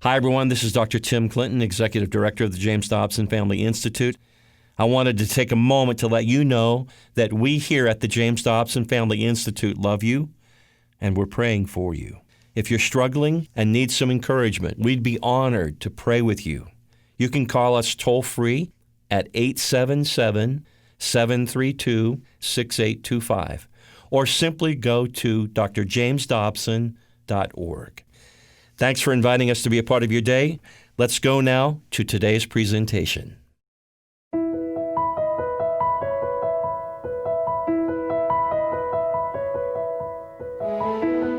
Hi, everyone. This is Dr. Tim Clinton, Executive Director of the James Dobson Family Institute. I wanted to take a moment to let you know that we here at the James Dobson Family Institute love you, and we're praying for you. If you're struggling and need some encouragement, we'd be honored to pray with you. You can call us toll-free at 877-732-6825, or simply go to drjamesdobson.org. Thanks for inviting us to be a part of your day. Let's go now to today's presentation.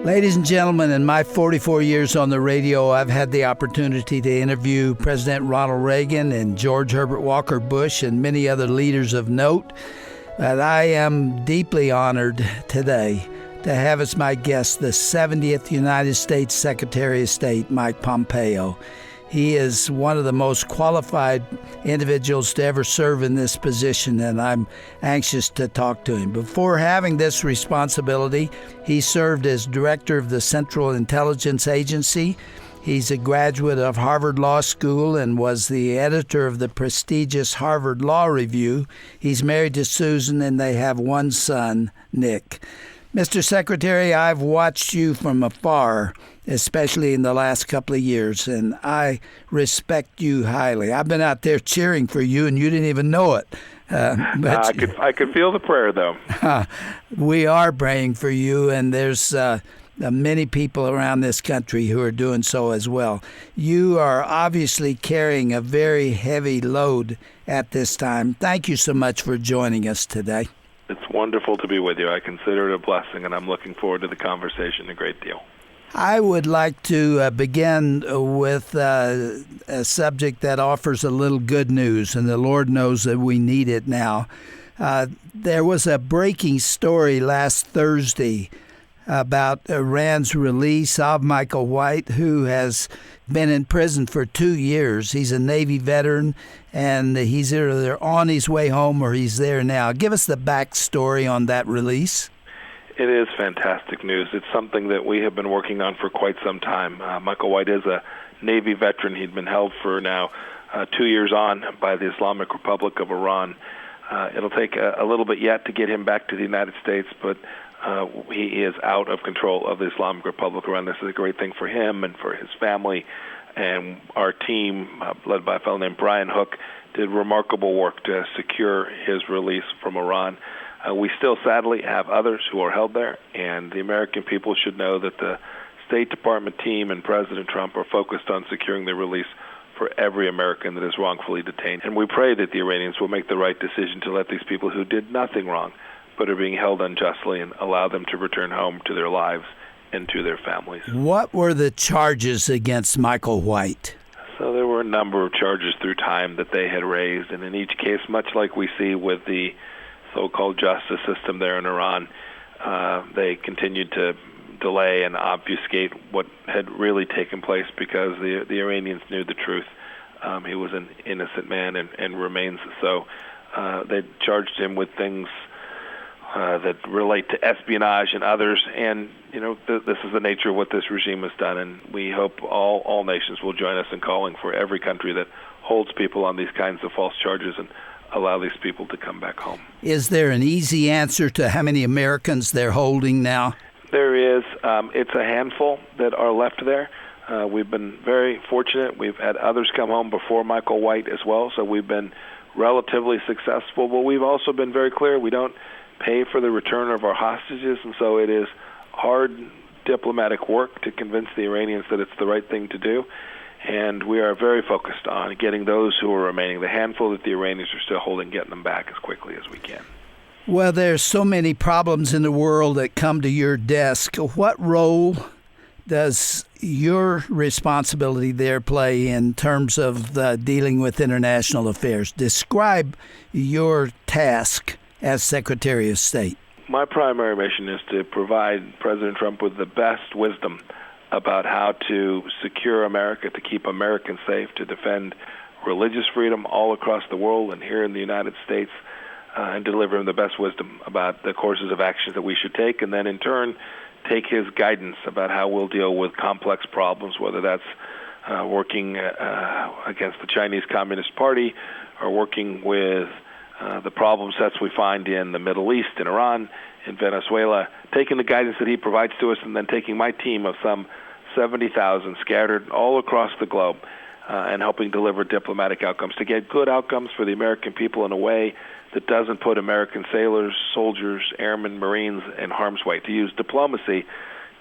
Ladies and gentlemen, in my 44 years on the radio, I've had the opportunity to interview President Ronald Reagan and George Herbert Walker Bush and many other leaders of note. But I am deeply honored today to have as my guest the 70th United States Secretary of State, Mike Pompeo. He is one of the most qualified individuals to ever serve in this position, and I'm anxious to talk to him. Before having this responsibility, he served as director of the Central Intelligence Agency. He's a graduate of Harvard Law School and was the editor of the prestigious Harvard Law Review. He's married to Susan, and they have one son, Nick. Mr. Secretary, I've watched you from afar, especially in the last couple of years, and I respect you highly. I've been out there cheering for you, and you didn't even know it. I could feel the prayer, though. We are praying for you, and there's many people around this country who are doing so as well. You are obviously carrying a very heavy load at this time. Thank you so much for joining us today. It's wonderful to be with you. I consider it a blessing, and I'm looking forward to the conversation a great deal. I would like to begin with a subject that offers a little good news, and the Lord knows that we need it now. There was a breaking story last Thursday about Iran's release of Michael White, who has been in prison for 2 years. He's a Navy veteran, and he's either on his way home or he's there now. Give us the backstory on that release. It is fantastic news. It's something that we have been working on for quite some time. Michael White is a Navy veteran. He'd been held for now 2 years on by the Islamic Republic of Iran. It'll take a little bit yet to get him back to the United States, but he is out of control of the Islamic Republic of Iran. This is a great thing for him and for his family. And our team, led by a fellow named Brian Hook, did remarkable work to secure his release from Iran. We still, sadly, have others who are held there, and the American people should know that the State Department team and President Trump are focused on securing the release for every American that is wrongfully detained. And we pray that the Iranians will make the right decision to let these people who did nothing wrong but are being held unjustly and allow them to return home to their lives and to their families. What were the charges against Michael White? So there were a number of charges through time that they had raised, and in each case, much like we see with the so-called justice system there in Iran, they continued to delay and obfuscate what had really taken place because the Iranians knew the truth. He was an innocent man and remains so. They charged him with things that relate to espionage and others, and this is the nature of what this regime has done, and we hope all nations will join us in calling for every country that holds people on these kinds of false charges and allow these people to come back home. Is there an easy answer to how many Americans they're holding now? There is. It's a handful that are left there. We've been very fortunate. We've had others come home before Michael White as well, so we've been relatively successful, but we've also been very clear we don't pay for the return of our hostages, and so it is hard diplomatic work to convince the Iranians that it's the right thing to do, and we are very focused on getting those who are remaining, the handful that the Iranians are still holding, getting them back as quickly as we can. Well, there's so many problems in the world that come to your desk. What role does your responsibility there play in terms of dealing with international affairs? Describe your task as Secretary of State. My primary mission is to provide President Trump with the best wisdom about how to secure America, to keep Americans safe, to defend religious freedom all across the world and here in the United States, and deliver him the best wisdom about the courses of action that we should take, and then in turn take his guidance about how we'll deal with complex problems, whether that's working against the Chinese Communist Party, or working with the problem sets we find in the Middle East, in Iran, in Venezuela, taking the guidance that he provides to us, and then taking my team of some 70,000 scattered all across the globe, and helping deliver diplomatic outcomes, to get good outcomes for the American people in a way that doesn't put American sailors, soldiers, airmen, Marines in harm's way, to use diplomacy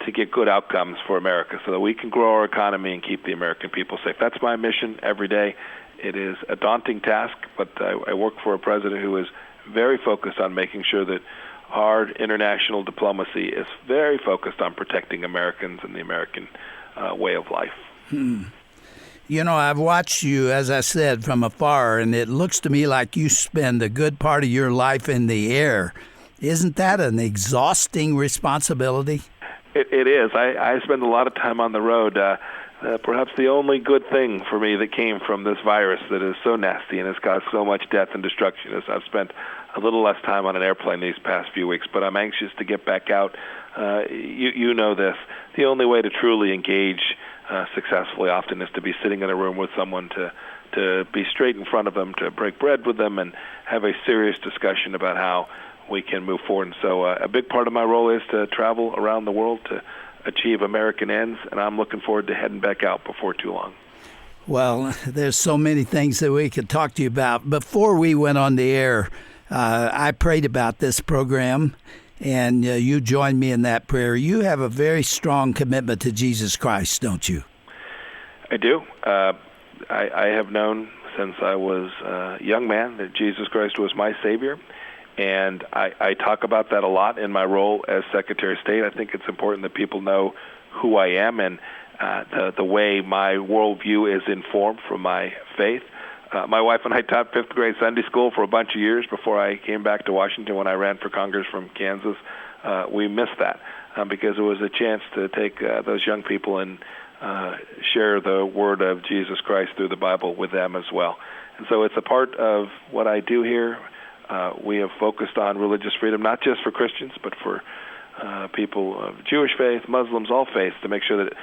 to get good outcomes for America so that we can grow our economy and keep the American people safe. That's my mission every day. It is a daunting task, but I work for a president who is very focused on making sure that our international diplomacy is very focused on protecting Americans and the American way of life. You know, I've watched you, as I said, from afar, and it looks to me like you spend a good part of your life in the air. Isn't that an exhausting responsibility? It is. I spend a lot of time on the road. Perhaps the only good thing for me that came from this virus that is so nasty and has caused so much death and destruction is I've spent a little less time on an airplane these past few weeks, but I'm anxious to get back out. You know this. The only way to truly engage successfully often is to be sitting in a room with someone, to be straight in front of them, to break bread with them, and have a serious discussion about how we can move forward. And so a big part of my role is to travel around the world to achieve American ends, and I'm looking forward to heading back out before too long. Well, there's so many things that we could talk to you about. Before we went on the air, I prayed about this program, and you joined me in that prayer. You have a very strong commitment to Jesus Christ, don't you? I do. I have known since I was a young man that Jesus Christ was my Savior, and I talk about that a lot in my role as Secretary of State. I think it's important that people know who I am and the way my worldview is informed from my faith. My wife and I taught fifth grade Sunday school for a bunch of years before I came back to Washington when I ran for Congress from Kansas. We missed that because it was a chance to take those young people and share the word of Jesus Christ through the Bible with them as well. And so it's a part of what I do here. We have focused on religious freedom, not just for Christians, but for people of Jewish faith, Muslims, all faiths, to make sure that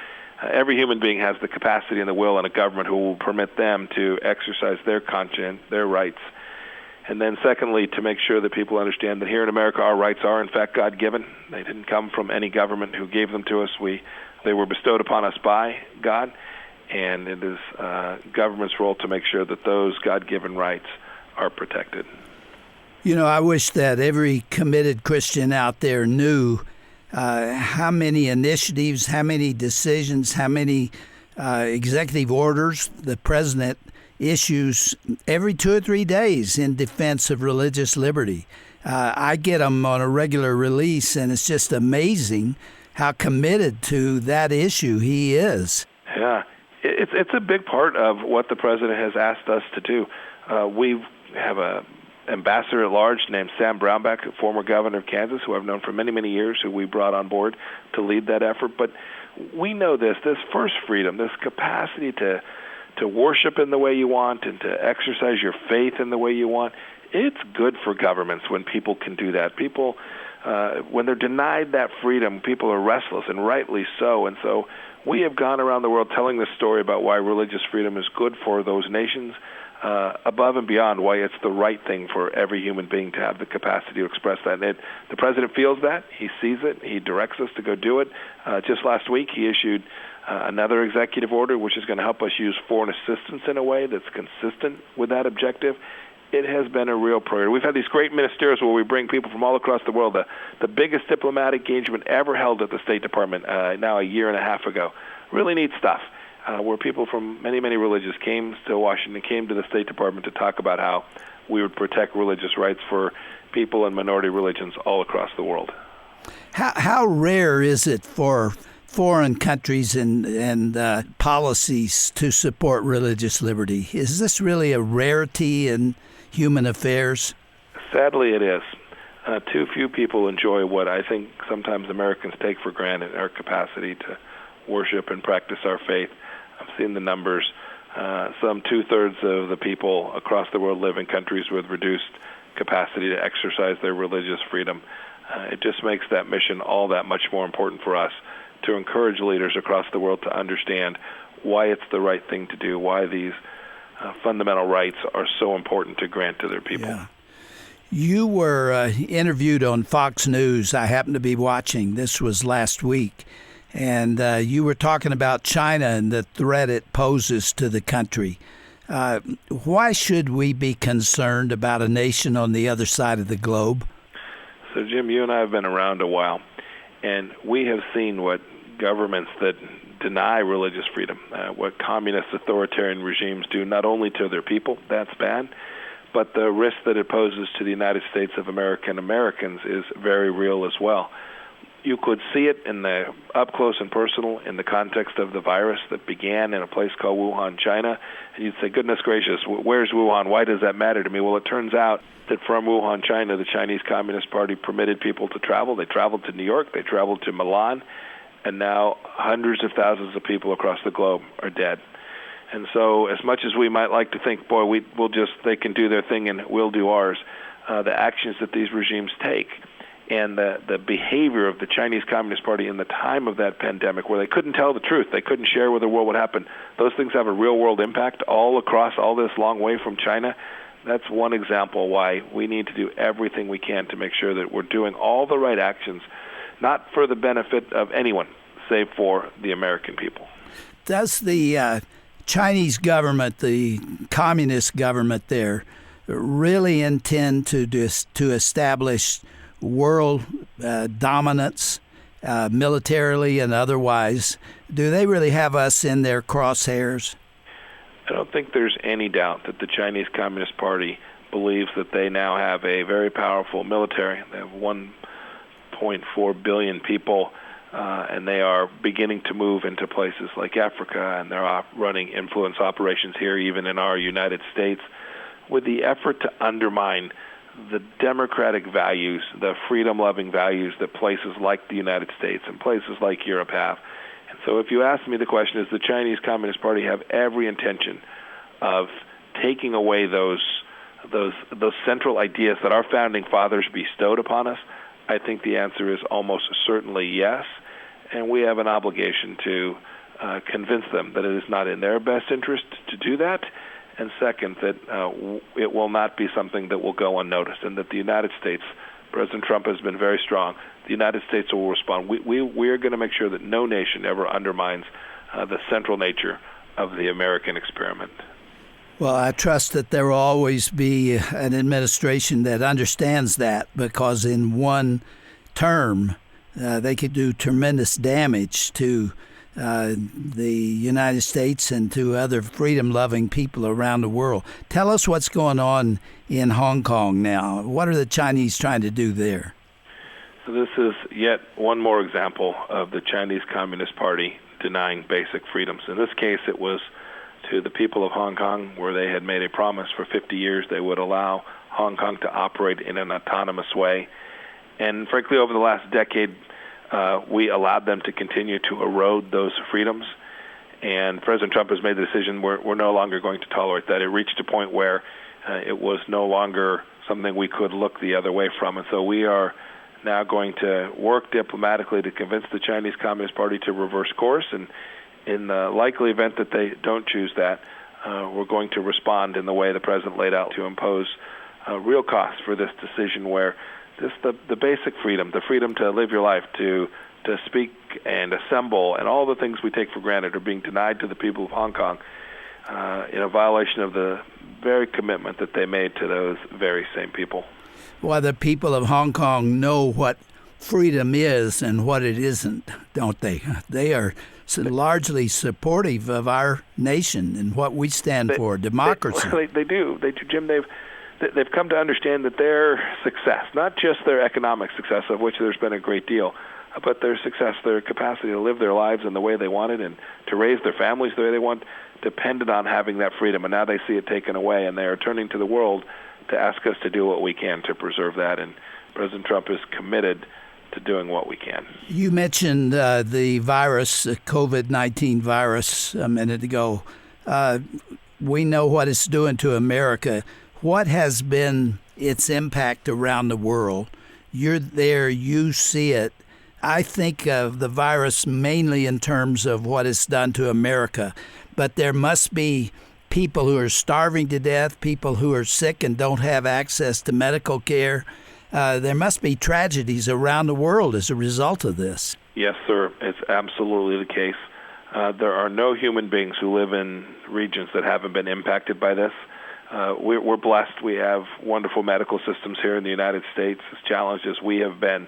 every human being has the capacity and the will and a government who will permit them to exercise their conscience, their rights. And then secondly, to make sure that people understand that here in America our rights are in fact God-given. They didn't come from any government who gave them to us. They were bestowed upon us by God, and it is government's role to make sure that those God-given rights are protected. You know, I wish that every committed Christian out there knew how many initiatives, how many decisions, how many executive orders the president issues every 2 or 3 days in defense of religious liberty. I get them on a regular release, and it's just amazing how committed to that issue he is. Yeah, it's a big part of what the president has asked us to do. We have a ambassador at large named Sam Brownback, a former governor of Kansas, who I've known for many, many years, who we brought on board to lead that effort. But we know this first freedom, this capacity to worship in the way you want and to exercise your faith in the way you want, it's good for governments when people can do that. People, when they're denied that freedom, people are restless, and rightly so. And so we have gone around the world telling this story about why religious freedom is good for those nations, above and beyond why it's the right thing for every human being to have the capacity to express that. And the president feels that. He sees it. He directs us to go do it. Just last week, he issued another executive order, which is going to help us use foreign assistance in a way that's consistent with that objective. It has been a real priority. We've had these great ministerials where we bring people from all across the world. The biggest diplomatic engagement ever held at the State Department now a year and a half ago. Really neat stuff. Where people from many, many religions came to Washington, came to the State Department to talk about how we would protect religious rights for people and minority religions all across the world. How rare is it for foreign countries and policies to support religious liberty? Is this really a rarity in human affairs? Sadly, it is. Too few people enjoy what I think sometimes Americans take for granted, our capacity to worship and practice our faith. I've seen the numbers. Some 2/3 of the people across the world live in countries with reduced capacity to exercise their religious freedom. It just makes that mission all that much more important for us to encourage leaders across the world to understand why it's the right thing to do, why these fundamental rights are so important to grant to their people. Yeah. You were interviewed on Fox News. I happened to be watching. This was last week. And you were talking about China and the threat it poses to the country. Why should we be concerned about a nation on the other side of the globe? So, Jim, you and I have been around a while, and we have seen what governments that deny religious freedom, what communist authoritarian regimes do not only to their people, that's bad, but the risk that it poses to the United States of America and Americans is very real as well. You could see it in the up close and personal in the context of the virus that began in a place called Wuhan, China. And you'd say, goodness gracious, where's Wuhan? Why does that matter to me? Well, it turns out that from Wuhan, China, the Chinese Communist Party permitted people to travel. They traveled to New York. They traveled to Milan. And now hundreds of thousands of people across the globe are dead. And so as much as we might like to think, boy, they can do their thing and we'll do ours, the actions that these regimes take and the behavior of the Chinese Communist Party in the time of that pandemic, where they couldn't tell the truth, they couldn't share with the world what happened, those things have a real-world impact all across all this long way from China. That's one example why we need to do everything we can to make sure that we're doing all the right actions, not for the benefit of anyone, save for the American people. Does the Chinese government, the communist government there, really intend to establish world dominance, militarily and otherwise? Do they really have us in their crosshairs? I don't think there's any doubt that the Chinese Communist Party believes that they now have a very powerful military. They have 1.4 billion people, and they are beginning to move into places like Africa, and they're running influence operations here, even in our United States, with the effort to undermine the democratic values, the freedom-loving values that places like the United States and places like Europe have. And so if you ask me the question, does the Chinese Communist Party have every intention of taking away those central ideas that our founding fathers bestowed upon us? I think the answer is almost certainly yes, and we have an obligation to convince them that it is not in their best interest to do that, and second, that it will not be something that will go unnoticed, and that the United States, President Trump has been very strong, the United States will respond. We are going to make sure that no nation ever undermines the central nature of the American experiment. Well, I trust that there will always be an administration that understands that, because in one term they could do tremendous damage to the United States and to other freedom-loving people around the world. Tell us what's going on in Hong Kong now. What are the Chinese trying to do there? So this is yet one more example of the Chinese Communist Party denying basic freedoms. In this case, it was to the people of Hong Kong, where they had made a promise for 50 years they would allow Hong Kong to operate in an autonomous way. And frankly, over the last decade, we allowed them to continue to erode those freedoms. And President Trump has made the decision we're no longer going to tolerate that. It reached a point where it was no longer something we could look the other way from. And so we are now going to work diplomatically to convince the Chinese Communist Party to reverse course. And in the likely event that they don't choose that, we're going to respond in the way the President laid out to impose real costs for this decision, where just the basic freedom, the freedom to live your life, to speak and assemble, and all the things we take for granted are being denied to the people of Hong Kong in a violation of the very commitment that they made to those very same people. Well, the people of Hong Kong know what freedom is and what it isn't, don't they? They are largely supportive of our nation and what we stand for, democracy. They do, Jim. They've come to understand that their success, not just their economic success, of which there's been a great deal, but their success, their capacity to live their lives in the way they wanted and to raise their families the way they want, depended on having that freedom. And now they see it taken away, and they are turning to the world to ask us to do what we can to preserve that. And President Trump is committed to doing what we can. You mentioned the virus, the COVID-19 virus, a minute ago. We know what it's doing to America. What has been its impact around the world? You're there, you see it. I think of the virus mainly in terms of what it's done to America, but there must be people who are starving to death, people who are sick and don't have access to medical care. There must be tragedies around the world as a result of this. Yes, sir. It's absolutely the case. There are no human beings who live in regions that haven't been impacted by this. We're blessed. We have wonderful medical systems here in the United States. As challenged as we have been,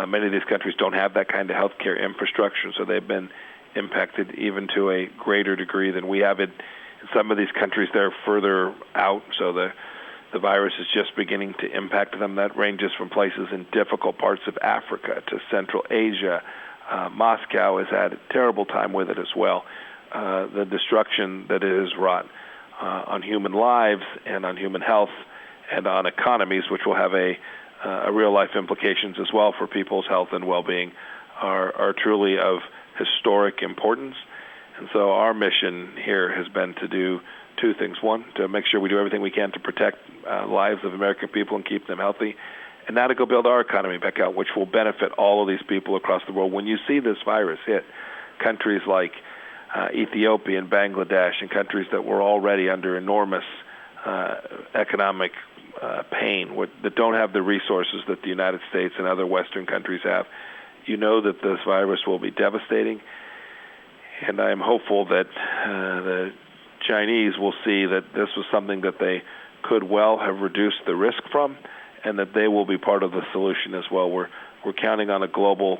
many of these countries don't have that kind of healthcare infrastructure, so they've been impacted even to a greater degree than we have. In some of these countries, they're further out, so the virus is just beginning to impact them. That ranges from places in difficult parts of Africa to Central Asia. Moscow has had a terrible time with it as well. The destruction that it has wrought on human lives and on human health and on economies, which will have a real-life implications as well for people's health and well-being, are truly of historic importance. And so our mission here has been to do two things. One, to make sure we do everything we can to protect lives of American people and keep them healthy, and now to go build our economy back out, which will benefit all of these people across the world. When you see this virus hit countries like Ethiopia and Bangladesh and countries that were already under enormous economic pain, that don't have the resources that the United States and other Western countries have, you know that this virus will be devastating. And I am hopeful that the Chinese will see that this was something that they could well have reduced the risk from, and that they will be part of the solution as well. We're counting on a global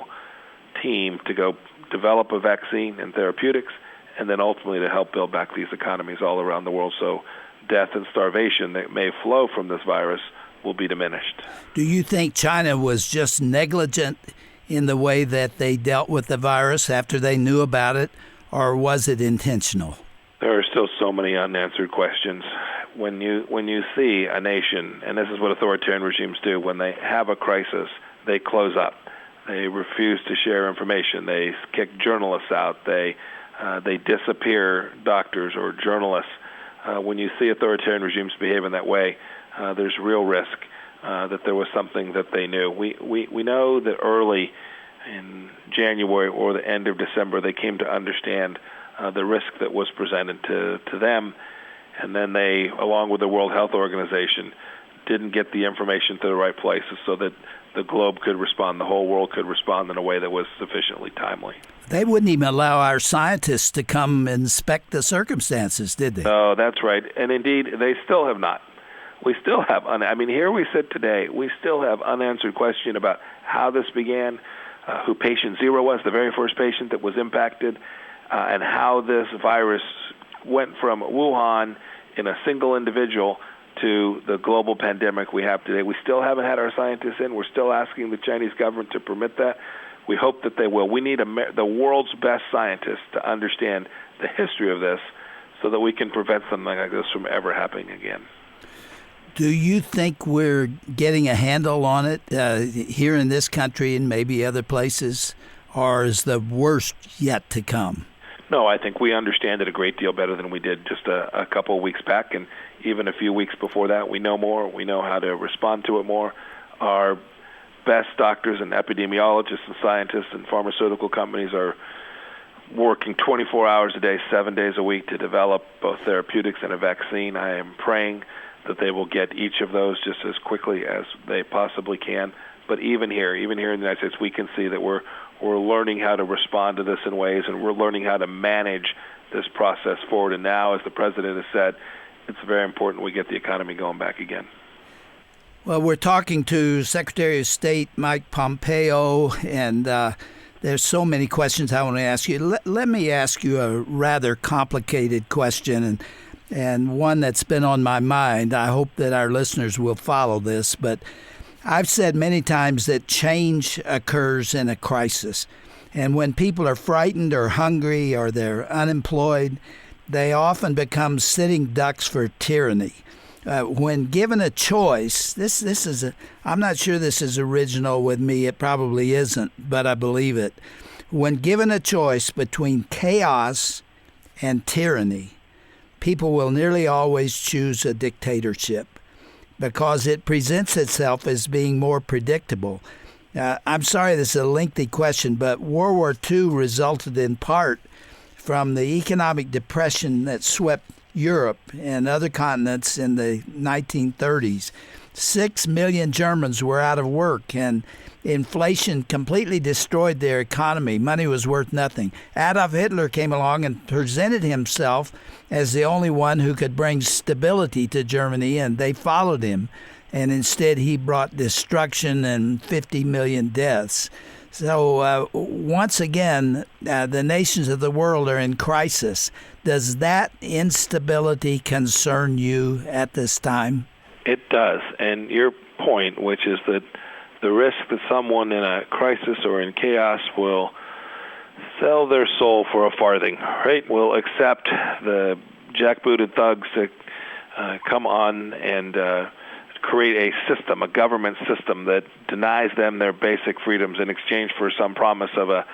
team to go develop a vaccine and therapeutics, and then ultimately to help build back these economies all around the world, so death and starvation that may flow from this virus will be diminished. Do you think China was just negligent in the way that they dealt with the virus after they knew about it, or was it intentional? There are still so many unanswered questions. When you see a nation, and this is what authoritarian regimes do, when they have a crisis, they close up. They refuse to share information. They kick journalists out. They disappear doctors or journalists. When you see authoritarian regimes behave in that way, there's real risk that there was something that they knew. We know that early in January or the end of December, they came to understand the risk that was presented to them, and then they, along with the World Health Organization, didn't get the information to the right places so that the globe could respond, the whole world could respond in a way that was sufficiently timely. They wouldn't even allow our scientists to come inspect the circumstances, did they? No, that's right. And indeed, they still have not. We still have, here we sit today, we still have unanswered question about how this began, who patient zero was, the very first patient that was impacted, and how this virus went from Wuhan in a single individual to the global pandemic we have today. We still haven't had our scientists in. We're still asking the Chinese government to permit that. We hope that they will. We need the world's best scientists to understand the history of this so that we can prevent something like this from ever happening again. Do you think we're getting a handle on it here in this country and maybe other places, or is the worst yet to come? No, I think we understand it a great deal better than we did just a couple of weeks back, and even a few weeks before that. We know more. We know how to respond to it more. Our best doctors and epidemiologists and scientists and pharmaceutical companies are working 24 hours a day, 7 days a week to develop both therapeutics and a vaccine. I am praying that they will get each of those just as quickly as they possibly can. But even here in the United States, we can see that we're learning how to respond to this in ways, and we're learning how to manage this process forward. And now, as the President has said, it's very important we get the economy going back again. Well, we're talking to Secretary of State Mike Pompeo, and there's so many questions I want to ask you. Let me ask you a rather complicated question, and one that's been on my mind. I hope that our listeners will follow this, but I've said many times that change occurs in a crisis. And when people are frightened or hungry or they're unemployed, they often become sitting ducks for tyranny. When given a choice, this is I'm not sure this is original with me. It probably isn't, but I believe it. When given a choice between chaos and tyranny, people will nearly always choose a dictatorship, because it presents itself as being more predictable. I'm sorry this is a lengthy question, but World War II resulted in part from the economic depression that swept Europe and other continents in the 1930s. 6 million Germans were out of work, and inflation completely destroyed their economy. Money was worth nothing. Adolf Hitler came along and presented himself as the only one who could bring stability to Germany, and they followed him. And instead, he brought destruction and 50 million deaths. So once again, the nations of the world are in crisis. Does that instability concern you at this time? It does. And your point, which is that the risk that someone in a crisis or in chaos will sell their soul for a farthing, right? Will accept the jackbooted thugs that come on and create a system, a government system that denies them their basic freedoms in exchange for some promise of a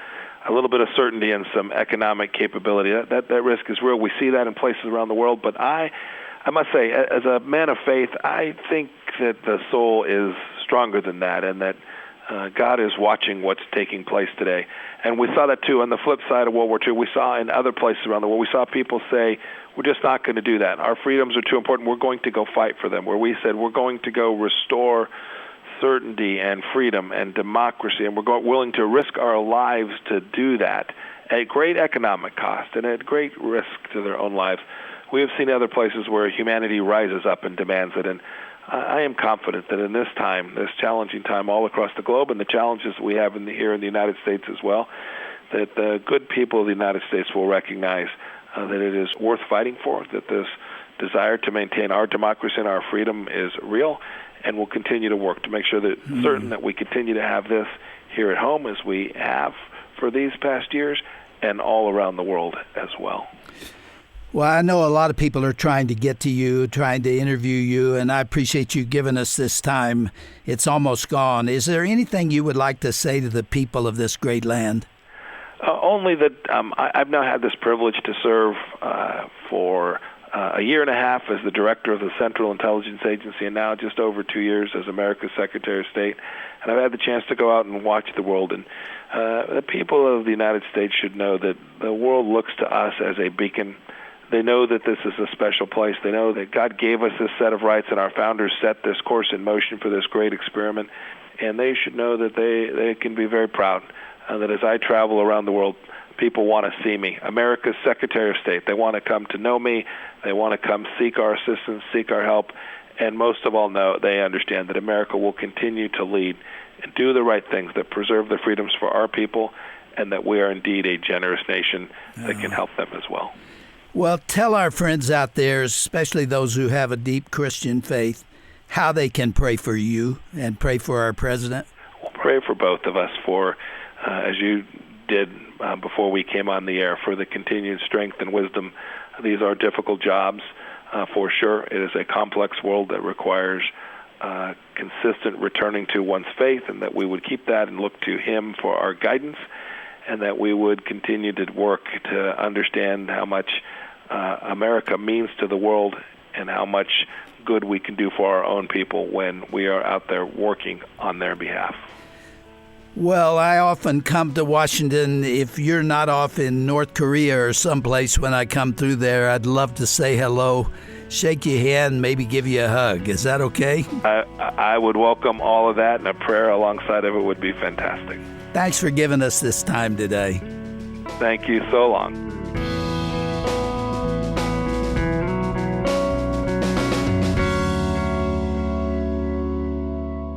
little bit of certainty and some economic capability. That risk is real. We see that in places around the world. But I must say, as a man of faith, I think that the soul is stronger than that, and that God is watching what's taking place today. And we saw that, too, on the flip side of World War II. We saw in other places around the world, we saw people say, we're just not going to do that. Our freedoms are too important. We're going to go fight for them. Where we said we're going to go restore certainty and freedom and democracy, and we're willing to risk our lives to do that at great economic cost and at great risk to their own lives. We have seen other places where humanity rises up and demands it, and I am confident that in this time, this challenging time all across the globe, and the challenges we have here in the United States as well, that the good people of the United States will recognize that it is worth fighting for, that this desire to maintain our democracy and our freedom is real, and we'll continue to work to make sure that certain that we continue to have this here at home as we have for these past years and all around the world as well. Well, I know a lot of people are trying to get to you, trying to interview you, and I appreciate you giving us this time. It's almost gone. Is there anything you would like to say to the people of this great land? Only that I've now had this privilege to serve for a year and a half as the director of the Central Intelligence Agency, and now just over 2 years as America's Secretary of State. And I've had the chance to go out and watch the world. And the people of the United States should know that the world looks to us as a beacon. They know that this is a special place. They know that God gave us this set of rights, and our founders set this course in motion for this great experiment. And they should know that they can be very proud that as I travel around the world, people want to see me. America's Secretary of State, they want to come to know me. They want to come seek our assistance, seek our help. And most of all, they understand that America will continue to lead and do the right things that preserve the freedoms for our people, and that we are indeed a generous nation that can help them as well. Well, tell our friends out there, especially those who have a deep Christian faith, how they can pray for you and pray for our president. We'll pray for both of us for, as you did before we came on the air, for the continued strength and wisdom. These are difficult jobs, for sure. It is a complex world that requires consistent returning to one's faith, and that we would keep that and look to him for our guidance, and that we would continue to work to understand how much America means to the world and how much good we can do for our own people when we are out there working on their behalf. Well, I often come to Washington. If you're not off in North Korea or someplace when I come through there, I'd love to say hello, shake your hand, maybe give you a hug. Is that okay? I would welcome all of that, and a prayer alongside of it would be fantastic. Thanks for giving us this time today. Thank you so long.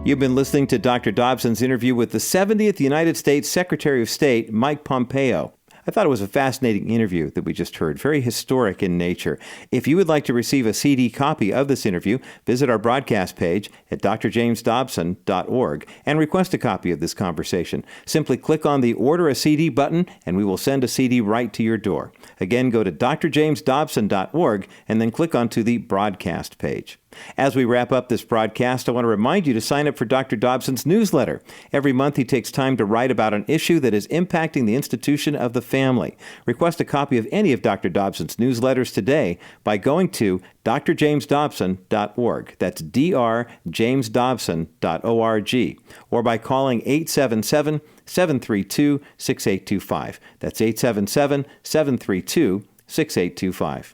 You've been listening to Dr. Dobson's interview with the 70th United States Secretary of State, Mike Pompeo. I thought it was a fascinating interview that we just heard, very historic in nature. If you would like to receive a CD copy of this interview, visit our broadcast page at drjamesdobson.org and request a copy of this conversation. Simply click on the Order a CD button, and we will send a CD right to your door. Again, go to drjamesdobson.org and then click onto the broadcast page. As we wrap up this broadcast, I want to remind you to sign up for Dr. Dobson's newsletter. Every month, he takes time to write about an issue that is impacting the institution of the family. Request a copy of any of Dr. Dobson's newsletters today by going to drjamesdobson.org. That's drjamesdobson.org. Or by calling 877-732-6825. That's 877-732-6825.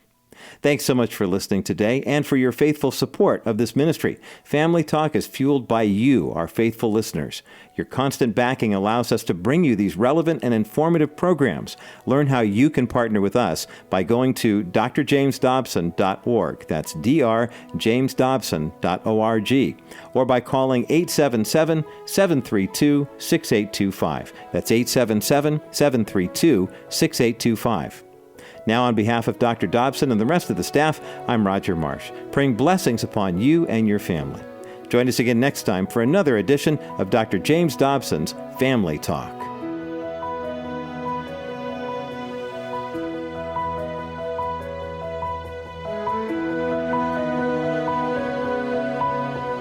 Thanks so much for listening today and for your faithful support of this ministry. Family Talk is fueled by you, our faithful listeners. Your constant backing allows us to bring you these relevant and informative programs. Learn how you can partner with us by going to drjamesdobson.org. That's drjamesdobson.org. Or by calling 877-732-6825. That's 877-732-6825. Now, on behalf of Dr. Dobson and the rest of the staff, I'm Roger Marsh, praying blessings upon you and your family. Join us again next time for another edition of Dr. James Dobson's Family Talk.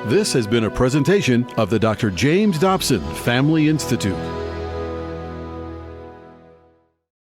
This has been a presentation of the Dr. James Dobson Family Institute.